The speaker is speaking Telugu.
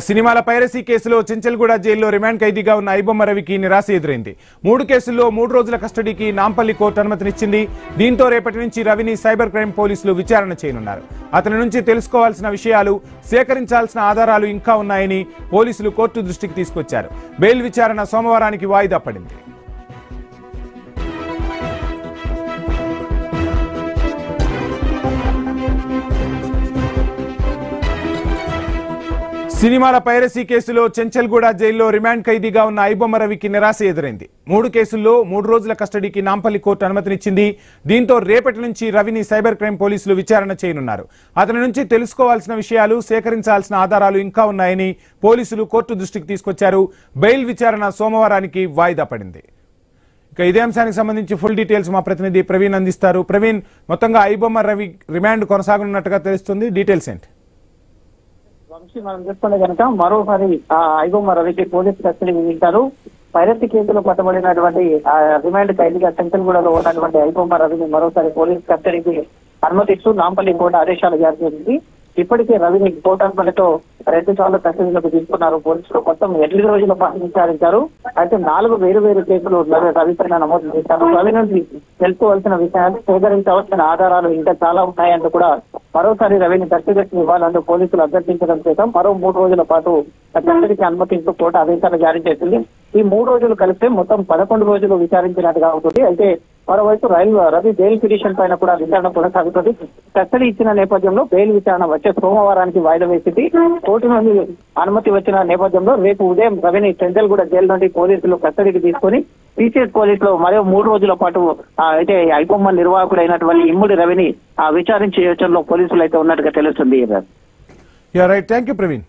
సినిమాల పైరసీ కేసులో చెంచల్గూడ జైల్లో రిమాండ్ ఖైదీగా ఉన్న ఐబొమ్మ రవికి నిరాశ ఎదురైంది. 3 కేసుల్లో 3 రోజుల కస్టడీకి నాంపల్లి కోర్టు అనుమతినిచ్చింది. దీంతో రేపటి నుంచి రవిని సైబర్ క్రైమ్ పోలీసులు విచారణ చేయనున్నారు. అతని నుంచి తెలుసుకోవాల్సిన విషయాలు, సేకరించాల్సిన ఆధారాలు ఇంకా ఉన్నాయని పోలీసులు కోర్టు దృష్టికి తీసుకొచ్చారు. బెయిల్ విచారణ సోమవారానికి వాయిదా పడింది. సినిమాల పైరసీ కేసులో చెంచల్గూడ జైల్లో రిమాండ్ ఖైదీగా ఉన్న ఐబొమ్మ రవికి నిరాశ ఎదురైంది. 3 కేసుల్లో 3 రోజుల కస్టడీకి నాంపల్లి కోర్టు అనుమతినిచ్చింది. దీంతో రేపటి నుంచి రవిని సైబర్ క్రైమ్ పోలీసులు విచారణ చేయనున్నారు. అతని నుంచి తెలుసుకోవాల్సిన విషయాలు, సేకరించాల్సిన ఆధారాలు ఇంకా ఉన్నాయని పోలీసులు కోర్టు దృష్టికి తీసుకొచ్చారు. బెయిల్ విచారణ సోమవారానికి వాయిదా పడింది. ఇక ఇదే అంశానికి సంబంధించి ఫుల్ డీటెయిల్స్ మా ప్రతినిధి ప్రవీణ్ అందిస్తారు. ప్రవీణ్, మొత్తంగా ఐబొమ్మ రవి రిమాండ్ కొనసాగనున్నట్టుగా తెలుస్తుంది. డీటెయిల్స్ ఏంటి? మనం చూసుకుంటే కనుక మరోసారి ఐబొమ్మ రవికి పోలీసు కస్టడీ విధించారు. పైరసీ కేసులో పట్టబడినటువంటి రిమాండ్ ఖైదీగా చెంచల్గూడలో ఉన్నటువంటి ఐబొమ్మ రవిని మరోసారి పోలీసు కస్టడీకి అనుమతిస్తూ నాంపల్లి కోర్టు ఆదేశాలు జారీ చేసింది. ఇప్పటికే రవిని కోర్టు అనుమతితో 2 సార్లు కస్టడీలోకి తీసుకున్నారు పోలీసులు. మొత్తం 8 రోజుల పాటు విచారించారు. అయితే 4 వేరు కేసులు రవి పైన నమోదు చేశారు. రవి నుంచి తెలుసుకోవాల్సిన విషయాలు, సేకరించవలసిన ఆధారాలు ఇంకా చాలా ఉన్నాయంటూ కూడా మరోసారి రవిని కస్టడీకి ఇవ్వాలంటూ పోలీసులు అభ్యర్థించడం చేత మరో 3 రోజుల పాటు కస్టడీకి అనుమతిస్తూ కోర్టు ఆదేశాలు జారీ చేసింది. ఈ 3 రోజులు కలిస్తే మొత్తం 11 రోజులు విచారించినట్టుగా ఉంటుంది. అయితే మరోవైపు రవి బెయిల్ పిటిషన్ పైన కూడా విచారణ కొనసాగుతుంది. కస్టడీ ఇచ్చిన నేపథ్యంలో బెయిల్ విచారణ వచ్చే సోమవారానికి వాయిదా వేసింది. కోర్టు నుండి అనుమతి వచ్చిన నేపథ్యంలో రేపు ఉదయం రవిని చెంచల్గూడ జైలు నుండి పోలీసులు కస్టడీకి తీసుకొని సిసిఎస్ పోలీసులు మరో 3 రోజుల పాటు అయితే ఐబొమ్మ నిర్వాహకుడైనటువంటి ఇమ్ముడి రవిని విచారించే యోచనలో పోలీసులు అయితే ఉన్నట్టుగా తెలుస్తుంది. Right, thank you Praveen.